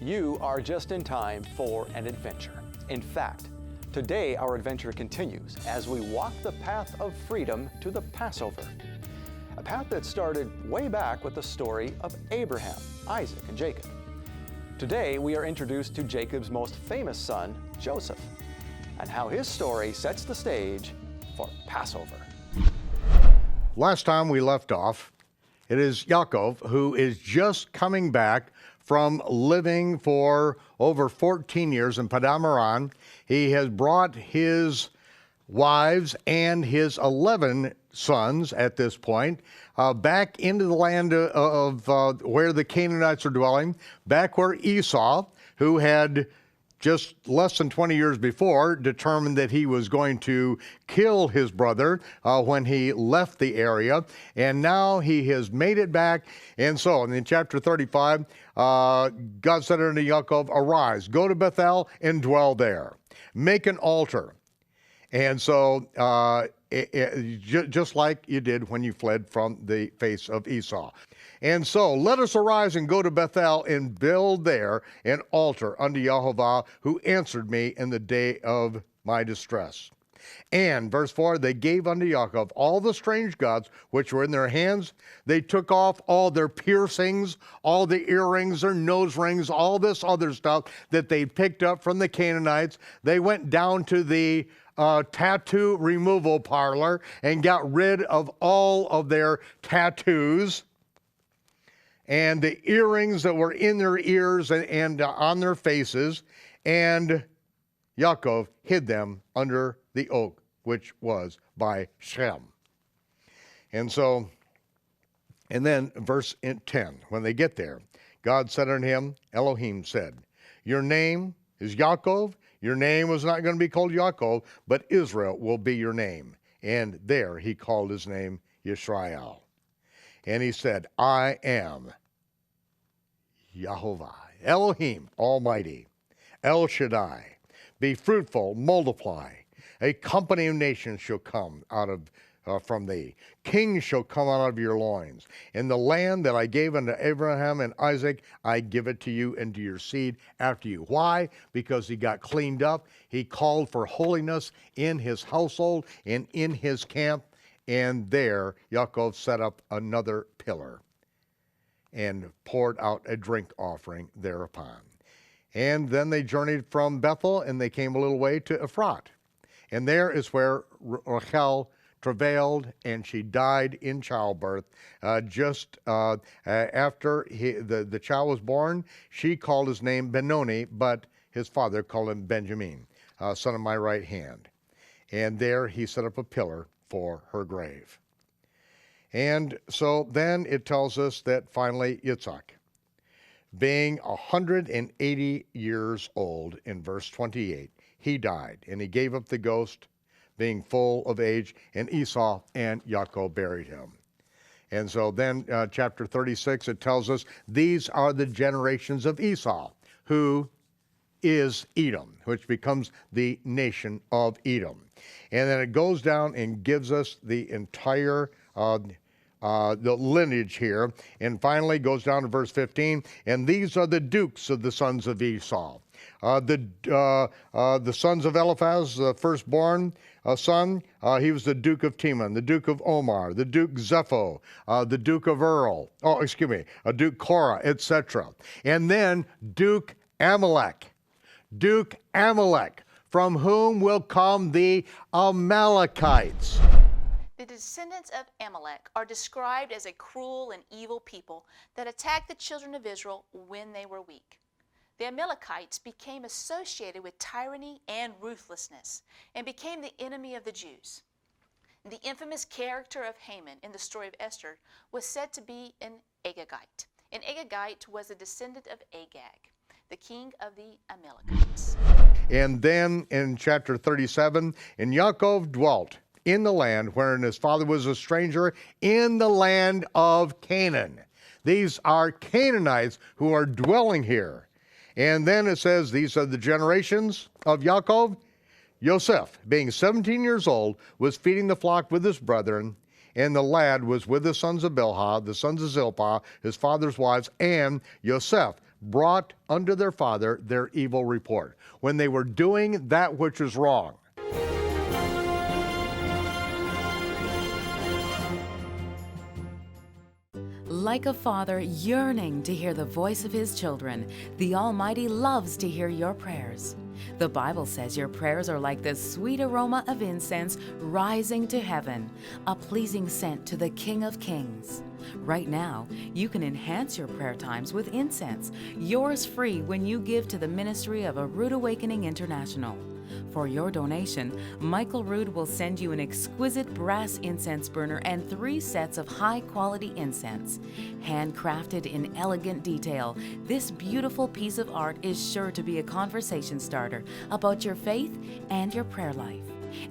You are just in time for an adventure. In fact, today our adventure continues as we walk the path of freedom to the Passover. A path that started way back with the story of Abraham, Isaac, and Jacob. Today we are introduced to Jacob's most famous son, Joseph, and how his story sets the stage for Passover. Last time we left off, it is Yaakov who is just coming back from living for over 14 years in Padan Aram. He has brought his wives and his 11 sons at this point back into the land of where the Canaanites are dwelling, back where Esau, who had just less than 20 years before determined that he was going to kill his brother when he left the area, and now he has made it back. And so in chapter 35, God said unto Yaakov, arise, go to Bethel and dwell there, make an altar. And so just like you did when you fled from the face of Esau. And so let us arise and go to Bethel and build there an altar unto Yehovah, who answered me in the day of my distress. And, verse 4, they gave unto Yaakov all the strange gods which were in their hands. They took off all their piercings, all the earrings, their nose rings, all this other stuff that they picked up from the Canaanites. They went down to the tattoo removal parlor and got rid of all of their tattoos and the earrings that were in their ears and on their faces, and Yaakov hid them under the oak, which was by Shem. And then verse 10, when they get there, God said unto him, Elohim said, your name is Yaakov. Your name was not going to be called Yaakov, but Israel will be your name. And there he called his name Yisrael. And he said, I am Yehovah, Elohim, Almighty, El Shaddai. Be fruitful, multiply. A company of nations shall come out of from thee. Kings shall come out of your loins. In the land that I gave unto Abraham and Isaac, I give it to you and to your seed after you. Why? Because he got cleaned up. He called for holiness in his household and in his camp. And there Yaakov set up another pillar and poured out a drink offering thereupon. And then they journeyed from Bethel and they came a little way to Ephrat. And there is where Rachel travailed, and she died in childbirth. Just after the child was born, she called his name Benoni, but his father called him Benjamin, son of my right hand. And there he set up a pillar for her grave. And so then it tells us that finally Yitzhak, being 180 years old in verse 28, he died, and he gave up the ghost, being full of age, and Esau and Yaakov buried him. And so then chapter 36, it tells us these are the generations of Esau, who is Edom, which becomes the nation of Edom. And then it goes down and gives us the entire the lineage here, and finally goes down to verse 15, and these are the dukes of the sons of Esau. The sons of Eliphaz, the firstborn son, he was the Duke of Teman, the Duke of Omar, the Duke Zepho, the Duke of Duke Korah, etc. And then Duke Amalek, from whom will come the Amalekites. The descendants of Amalek are described as a cruel and evil people that attacked the children of Israel when they were weak. The Amalekites became associated with tyranny and ruthlessness and became the enemy of the Jews. The infamous character of Haman in the story of Esther was said to be an Agagite. An Agagite was a descendant of Agag, the king of the Amalekites. And then in chapter 37, and Yaakov dwelt in the land wherein his father was a stranger, in the land of Canaan. These are Canaanites who are dwelling here. And then it says, these are the generations of Yaakov. Yosef, being 17 years old, was feeding the flock with his brethren, and the lad was with the sons of Bilhah, the sons of Zilpah, his father's wives, and Yosef brought unto their father their evil report, when they were doing that which is wrong. Like a father yearning to hear the voice of his children, the Almighty loves to hear your prayers. The Bible says your prayers are like the sweet aroma of incense rising to heaven, a pleasing scent to the King of Kings. Right now, you can enhance your prayer times with incense, yours free when you give to the ministry of A Rood Awakening International. For your donation, Michael Rood will send you an exquisite brass incense burner and 3 sets of high-quality incense. Handcrafted in elegant detail, this beautiful piece of art is sure to be a conversation starter about your faith and your prayer life.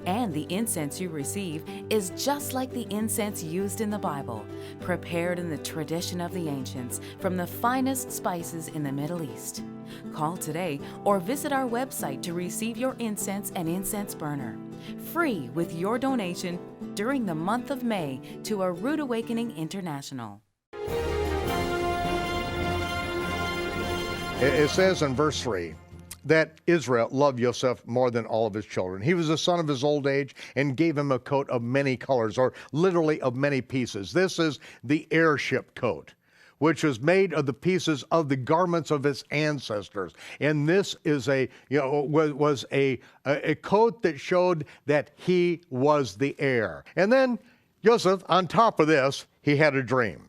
And the incense you receive is just like the incense used in the Bible, prepared in the tradition of the ancients from the finest spices in the Middle East. Call today or visit our website to receive your incense and incense burner, free with your donation during the month of May to A Rood Awakening International. It says in verse 3, that Israel loved Joseph more than all of his children. He was the son of his old age and gave him a coat of many colors, or literally of many pieces. This is the heirship coat, which was made of the pieces of the garments of his ancestors. And this is was a coat that showed that he was the heir. And then Joseph, on top of this, he had a dream.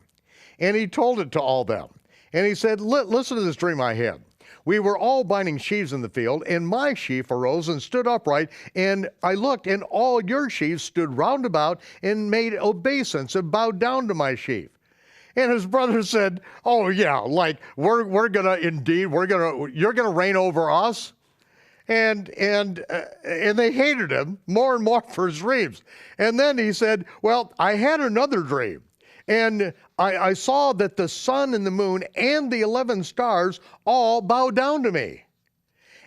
And he told it to all them. And he said, listen to this dream I had. We were all binding sheaves in the field, and my sheaf arose and stood upright, and I looked, and all your sheaves stood round about and made obeisance and bowed down to my sheaf. And his brother said, oh yeah, like you're gonna reign over us? And they hated him more and more for his dreams. And then he said, well, I had another dream. And I saw that the sun and the moon and the 11 stars all bowed down to me.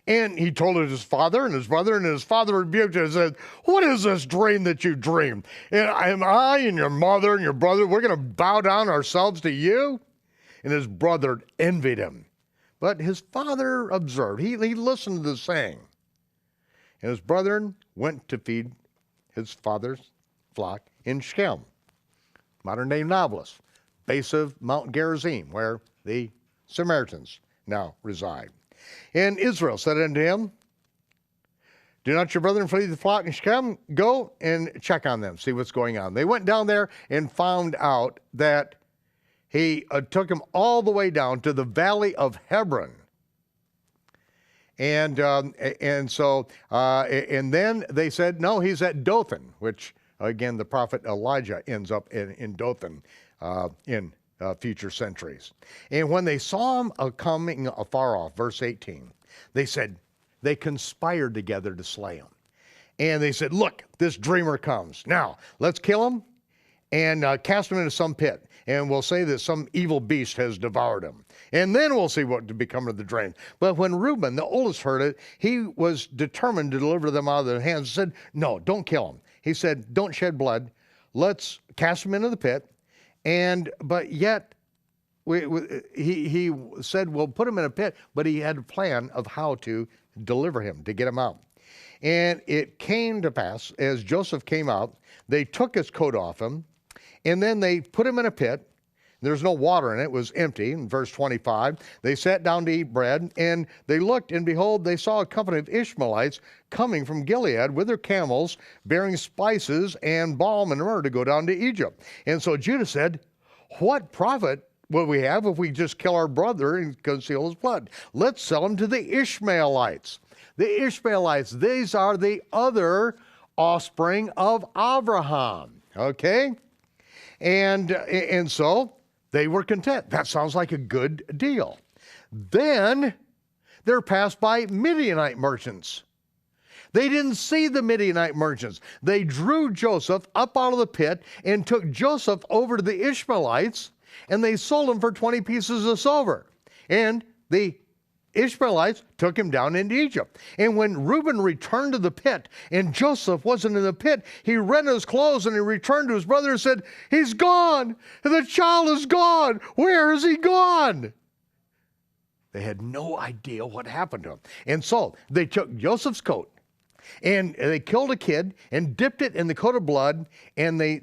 And he told it to his father and his brother, and his father rebuked him and said, what is this dream that you dreamed? And am I and your mother and your brother, we're going to bow down ourselves to you? And his brother envied him. But his father observed. He listened to the saying. And his brethren went to feed his father's flock in Shechem, modern-day Nablus, base of Mount Gerizim, where the Samaritans now reside. And Israel said unto him, do not your brethren flee the flock in Shechem? Go and check on them, see what's going on. They went down there and found out that he took him all the way down to the valley of Hebron. And then they said, no, he's at Dothan, which again, the prophet Elijah ends up in Dothan in future centuries. And when they saw him coming afar off, verse 18, they said, they conspired together to slay him. And they said, look, this dreamer comes. Now, let's kill him and cast him into some pit. And we'll say that some evil beast has devoured him. And then we'll see what to become of the dream. But when Reuben, the oldest, heard it, he was determined to deliver them out of their hands and said, no, don't kill him. He said, don't shed blood. Let's cast him into the pit. But yet, he said, we'll put him in a pit, but he had a plan of how to deliver him, to get him out. And it came to pass, as Joseph came out, they took his coat off him, and then they put him in a pit. There's no water in it, it was empty. In verse 25, they sat down to eat bread, and they looked, and behold, they saw a company of Ishmaelites coming from Gilead with their camels, bearing spices and balm and myrrh to go down to Egypt. And so Judah said, what profit will we have if we just kill our brother and conceal his blood? Let's sell him to the Ishmaelites. The Ishmaelites, these are the other offspring of Abraham, okay? And so they were content. That sounds like a good deal. Then they're passed by Midianite merchants. They didn't see the Midianite merchants. They drew Joseph up out of the pit and took Joseph over to the Ishmaelites, and they sold him for 20 pieces of silver. And the Ishmaelites took him down into Egypt. And when Reuben returned to the pit and Joseph wasn't in the pit, he rent his clothes and he returned to his brother and said, he's gone. The child is gone. Where is he gone? They had no idea what happened to him. And so they took Joseph's coat and they killed a kid and dipped it in the coat of blood, and they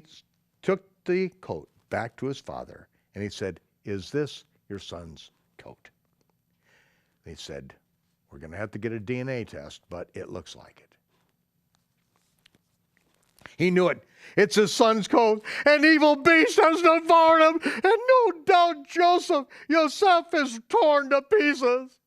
took the coat back to his father. And he said, "Is this your son's coat?" They said, "We're going to have to get a DNA test, but it looks like it." He knew it. It's his son's coat. An evil beast has devoured him, and no doubt Joseph is torn to pieces.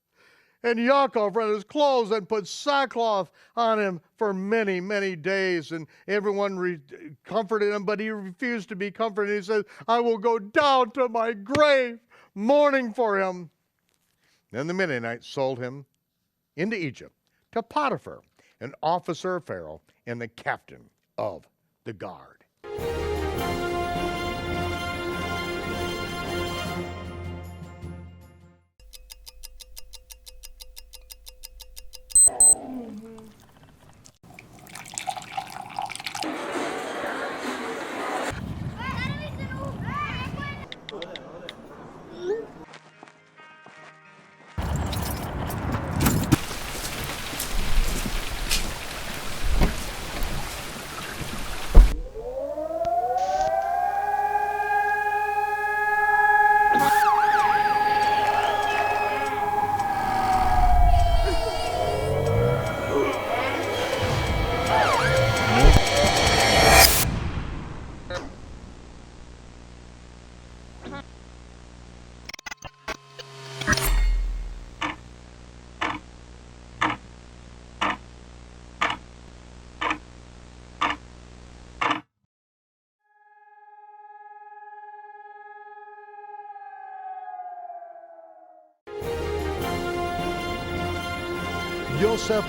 And Yaakov rent his clothes and put sackcloth on him for many, many days. And everyone comforted him, but he refused to be comforted. He said, "I will go down to my grave mourning for him." Then the Midianites sold him into Egypt to Potiphar, an officer of Pharaoh and the captain of the guard. Joseph,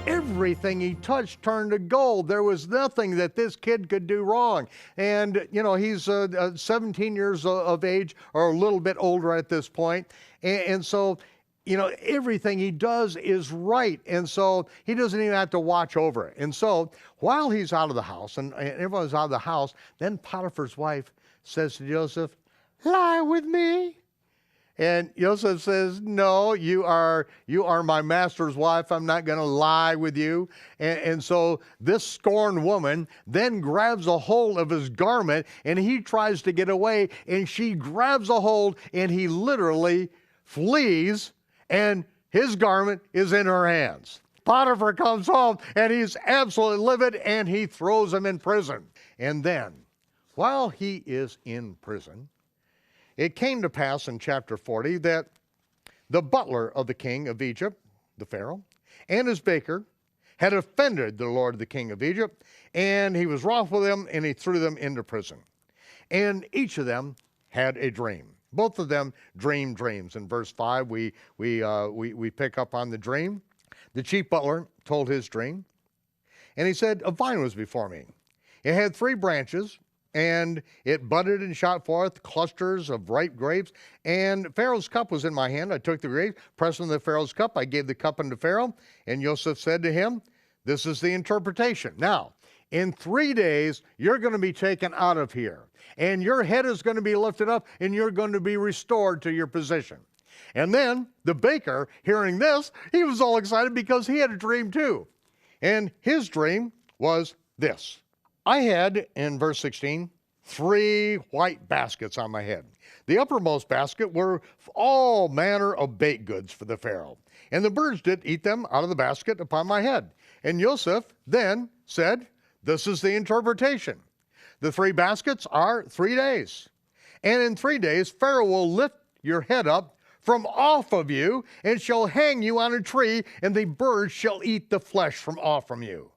everything he touched turned to gold. There was nothing that this kid could do wrong. And, he's 17 years of age, or a little bit older at this point. And so, everything he does is right. And so he doesn't even have to watch over it. And so while he's out of the house, and everyone's out of the house, then Potiphar's wife says to Joseph, "Lie with me." And Joseph says, "No, you are my master's wife. I'm not going to lie with you." And so this scorned woman then grabs a hold of his garment, and he tries to get away, and she grabs a hold, and he literally flees, and his garment is in her hands. Potiphar comes home, and he's absolutely livid, and he throws him in prison. And then, while he is in prison, it came to pass in chapter 40 that the butler of the king of Egypt, the Pharaoh, and his baker had offended the lord of the king of Egypt, and he was wroth with them, and he threw them into prison. And each of them had a dream. Both of them dreamed dreams. In verse 5, we pick up on the dream. The chief butler told his dream, and he said, "A vine was before me. It had 3 branches, and it budded and shot forth clusters of ripe grapes. And Pharaoh's cup was in my hand. I took the grapes, pressed into the Pharaoh's cup. I gave the cup unto Pharaoh. And Joseph said to him, 'This is the interpretation. Now, in 3 days, you're going to be taken out of here. And your head is going to be lifted up, and you're going to be restored to your position.' And then the baker, hearing this, he was all excited because he had a dream too. And his dream was this. I had, in verse 16, 3 white baskets on my head. The uppermost basket were all manner of baked goods for the Pharaoh. And the birds did eat them out of the basket upon my head. And Joseph then said, 'This is the interpretation. The 3 baskets are 3 days. And in 3 days, Pharaoh will lift your head up from off of you, and shall hang you on a tree, and the birds shall eat the flesh from off from you.'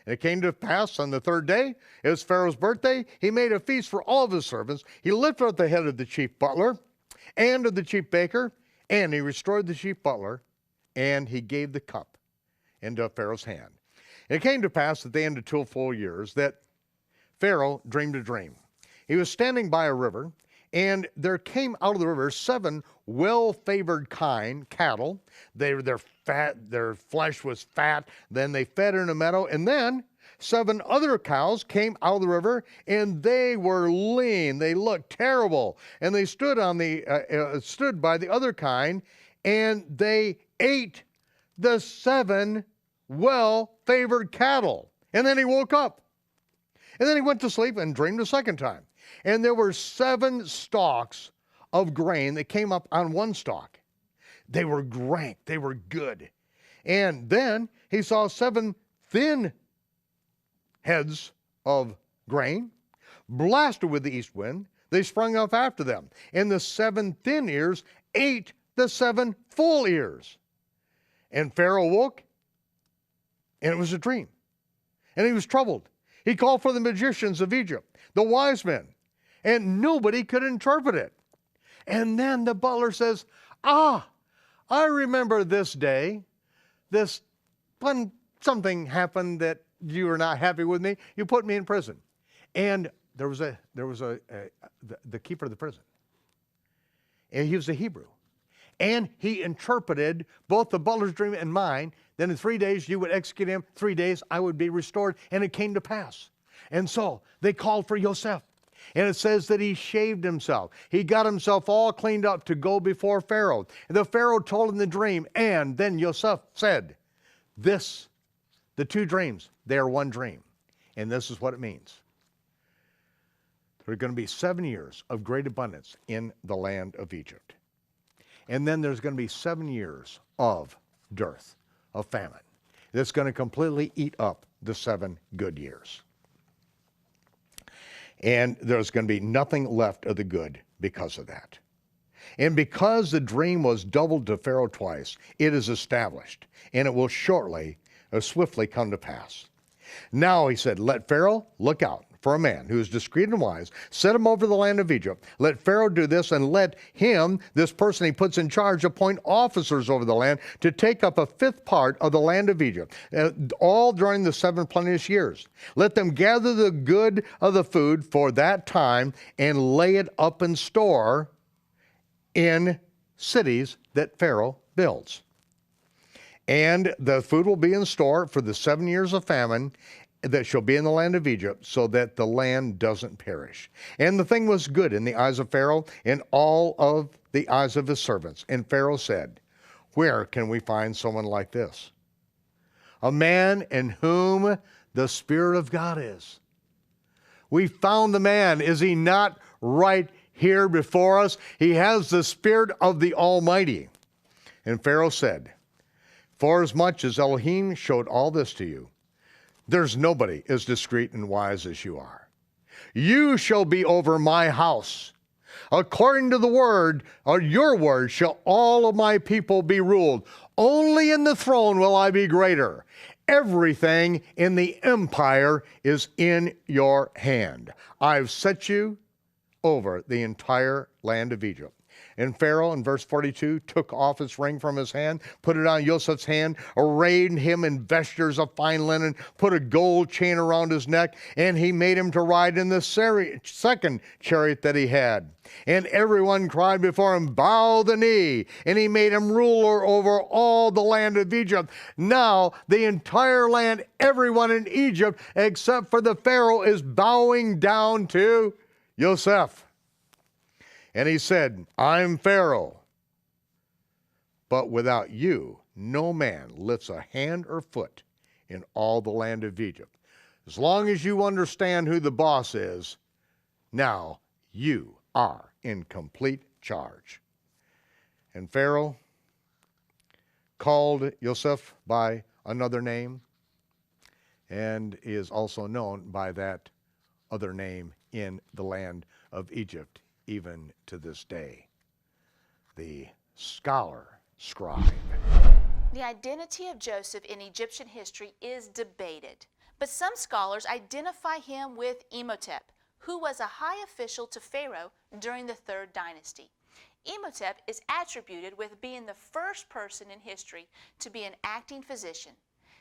And it came to pass on the 3rd day, it was Pharaoh's birthday, he made a feast for all of his servants. He lifted up the head of the chief butler and of the chief baker, and he restored the chief butler, and he gave the cup into Pharaoh's hand. And it came to pass at the end of 2 full years that Pharaoh dreamed a dream. He was standing by a river, and there came out of the river 7 well-favored cattle. They were fat, their flesh was fat. Then they fed in a meadow, and then 7 other cows came out of the river, and they were lean. They looked terrible. And they stood by the other kind, and they ate the 7 well-favored cattle. And then he woke up. And then he went to sleep and dreamed a second time. And there were 7 stalks of grain that came up on one stalk. They were rank, they were good. And then he saw 7 thin heads of grain, blasted with the east wind. They sprung up after them. And the 7 thin ears ate the 7 full ears. And Pharaoh woke, and it was a dream. And he was troubled. He called for the magicians of Egypt, the wise men, and nobody could interpret it. And then the butler says, I remember this day, when something happened that you were not happy with me, you put me in prison. And there was the keeper of the prison. And he was a Hebrew. And he interpreted both the butler's dream and mine. Then in 3 days you would execute him. 3 days I would be restored. And it came to pass. And so they called for Yosef. And it says that he shaved himself. He got himself all cleaned up to go before Pharaoh. And the Pharaoh told him the dream. And then Yosef said, the 2 dreams, they are one dream. And this is what it means. There are going to be 7 years of great abundance in the land of Egypt. And then there's going to be 7 years of dearth, of famine. That's going to completely eat up the 7 good years. And there's going to be nothing left of the good because of that. And because the dream was doubled to Pharaoh twice, it is established, and it will swiftly come to pass. Now, he said, let Pharaoh look out for a man who is discreet and wise, set him over the land of Egypt. Let Pharaoh do this, and let him, this person he puts in charge, appoint officers over the land to take up a 5th part of the land of Egypt, all during the 7 plenteous years. Let them gather the good of the food for that time and lay it up in store in cities that Pharaoh builds. And the food will be in store for the 7 years of famine that shall be in the land of Egypt, so that the land doesn't perish. And the thing was good in the eyes of Pharaoh and all of the eyes of his servants. And Pharaoh said, where can we find someone like this? A man in whom the Spirit of God is. We found the man. Is he not right here before us? He has the Spirit of the Almighty. And Pharaoh said, forasmuch as Elohim showed all this to you, there's nobody as discreet and wise as you are. You shall be over my house. According to the word, or your word, shall all of my people be ruled. Only in the throne will I be greater. Everything in the empire is in your hand. I've set you over the entire land of Egypt. And Pharaoh, in verse 42, took off his ring from his hand, put it on Joseph's hand, arrayed him in vestures of fine linen, put a gold chain around his neck, and he made him to ride in the second chariot that he had. And everyone cried before him, bow the knee. And he made him ruler over all the land of Egypt. Now the entire land, everyone in Egypt, except for the Pharaoh, is bowing down to Yosef. And he said, I'm Pharaoh, but without you, no man lifts a hand or foot in all the land of Egypt. As long as you understand who the boss is, now you are in complete charge. And Pharaoh called Yosef by another name, and is also known by that other name in the land of Egypt, even to this day, the scholar scribe. The identity of Joseph in Egyptian history is debated, but some scholars identify him with Imhotep, who was a high official to Pharaoh during the 3rd dynasty. Imhotep is attributed with being the first person in history to be an acting physician.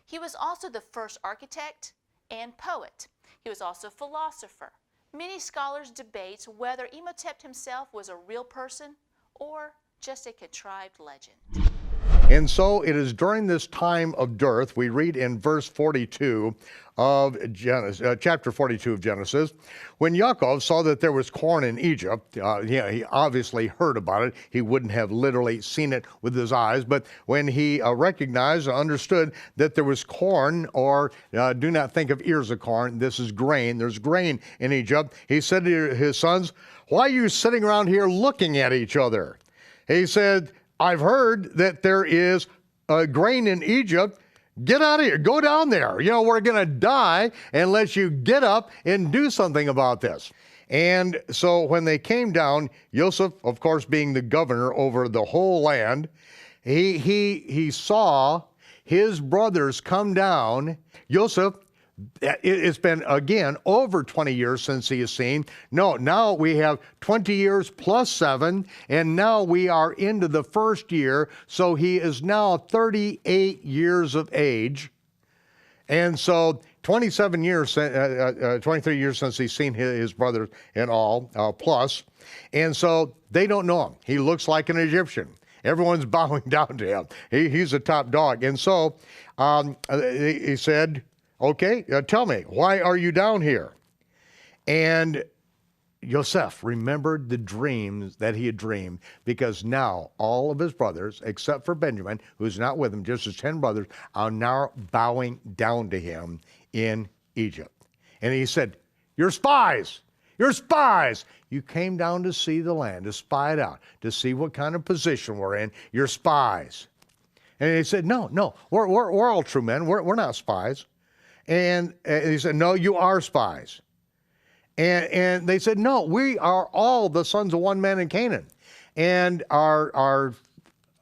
He was also the first architect and poet. He was also a philosopher. Many scholars debate whether Imhotep himself was a real person or just a contrived legend. And so it is during this time of dearth, we read in verse 42 of Genesis, chapter 42 of Genesis, when Yaakov saw that there was corn in Egypt, he obviously heard about it. He wouldn't have literally seen it with his eyes, but when he recognized and understood that there was corn, or do not think of ears of corn, this is grain, there's grain in Egypt, he said to his sons, "Why are you sitting around here looking at each other?" He said, "I've heard that there is grain in Egypt. Get out of here, go down there. We're gonna die unless you get up and do something about this." And so when they came down, Joseph, of course, being the governor over the whole land, he saw his brothers come down. Joseph, it's been, again, over 20 years since he has seen. No, now we have 20 years plus 7, and now we are into the first year, so he is now 38 years of age. And so 23 years since he's seen his brothers and all, plus. And so they don't know him. He looks like an Egyptian. Everyone's bowing down to him. He's a top dog. And so he said, "Okay, tell me, why are you down here?" And Yosef remembered the dreams that he had dreamed, because now all of his brothers, except for Benjamin, who's not with him, just his 10 brothers, are now bowing down to him in Egypt. And he said, "You're spies! You're spies! You came down to see the land, to spy it out, to see what kind of position we're in. You're spies." And he said, No, we're all true men. We're not spies. And he said, "No, you are spies." And they said, "No, we are all the sons of one man in Canaan. And our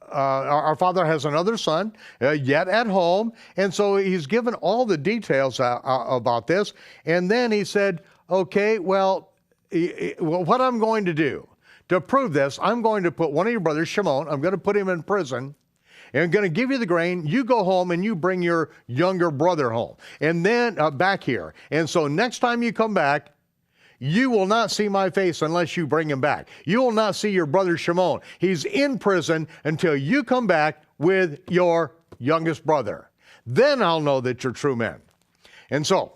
father has another son yet at home." And so he's given all the details about this. And then he said, "Okay, well, what I'm going to do to prove this, I'm going to put one of your brothers, Shimon, I'm going to put him in prison. And I'm going to give you the grain. You go home and you bring your younger brother home. And then back here. And so next time you come back, you will not see my face unless you bring him back. You will not see your brother Shimon. He's in prison until you come back with your youngest brother. Then I'll know that you're true men." And so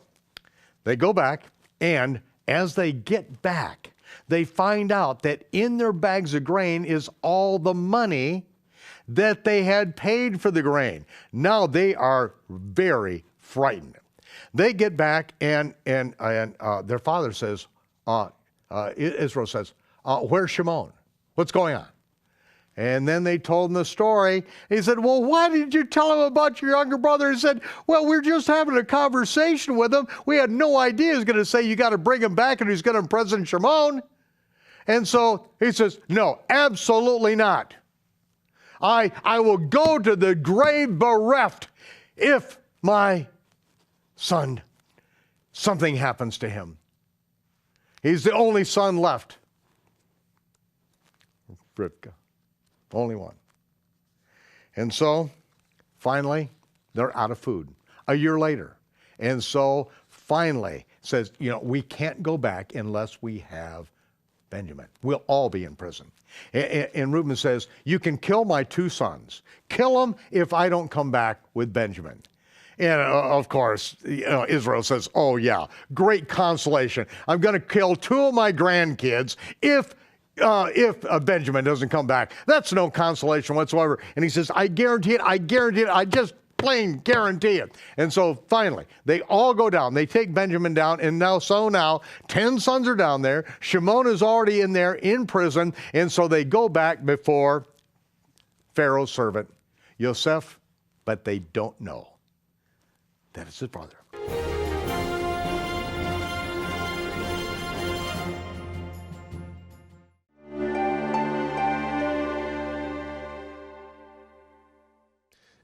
they go back, and as they get back, they find out that in their bags of grain is all the money that they had paid for the grain. Now they are very frightened. They get back, and their father says, Israel says, "Where's Shimon? What's going on?" And then they told him the story. He said, "Well, why did you tell him about your younger brother?" He said, "Well, we're just having a conversation with him. We had no idea he was going to say you got to bring him back and he's going to imprison Shimon." And so he says, "No, absolutely not. I will go to the grave bereft if my son, something happens to him. He's the only son left." Rivka, only one. And so finally, they're out of food a year later. And so finally says, we can't go back unless we have Benjamin. We'll all be in prison. And Reuben says, "You can kill my 2 sons. Kill them if I don't come back with Benjamin." And of course, Israel says, "Oh yeah, great consolation. I'm going to kill 2 of my grandkids if Benjamin doesn't come back. That's no consolation whatsoever." And he says, "I guarantee it. I just plain guarantee it." And so finally, they all go down. They take Benjamin down, and now 10 sons are down there. Shimon is already in there in prison, and so they go back before Pharaoh's servant, Yosef, but they don't know that it's his brother.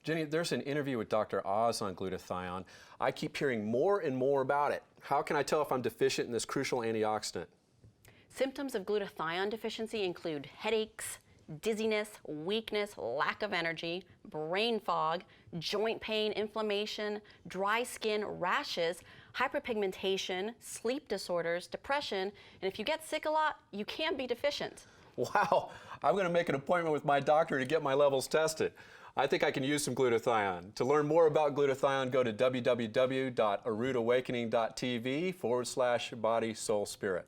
Jenny, there's an interview with Dr. Oz on glutathione. I keep hearing more and more about it. How can I tell if I'm deficient in this crucial antioxidant? Symptoms of glutathione deficiency include headaches, dizziness, weakness, lack of energy, brain fog, joint pain, inflammation, dry skin, rashes, hyperpigmentation, sleep disorders, depression, and if you get sick a lot, you can be deficient. Wow, I'm going to make an appointment with my doctor to get my levels tested. I think I can use some glutathione. To learn more about glutathione, go to www.aroodawakening.tv/body, soul, spirit.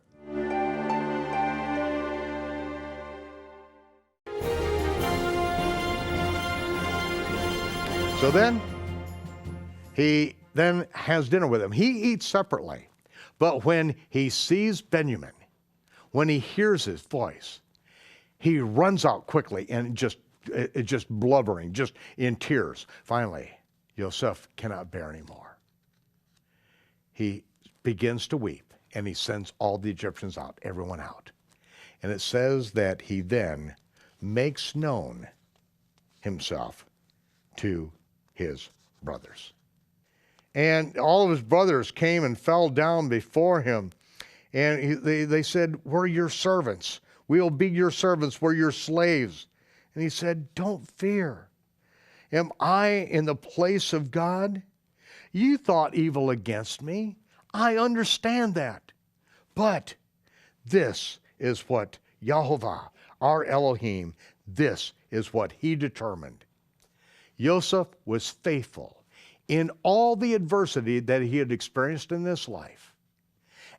So then, he then has dinner with him. He eats separately, but when he sees Benjamin, when he hears his voice, he runs out quickly and just blubbering, just in tears. Finally, Yosef cannot bear anymore. He begins to weep, and he sends all the Egyptians out, everyone out. And it says that he then makes known himself to his brothers. And all of his brothers came and fell down before him, and they said, "We're your servants. We'll be your servants. We're your slaves." And he said, "Don't fear. Am I in the place of God? You thought evil against me. I understand that. But this is what Yahovah, our Elohim, this is what he determined." Yosef was faithful in all the adversity that he had experienced in this life.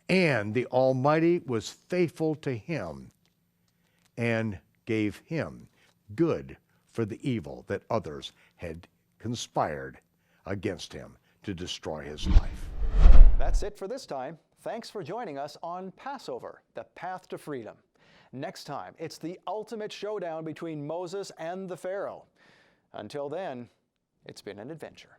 And the Almighty was faithful to him and gave him good for the evil that others had conspired against him to destroy his life. That's it for this time. Thanks for joining us on Passover, the Path to Freedom. Next time, it's the ultimate showdown between Moses and the Pharaoh. Until then, it's been an adventure.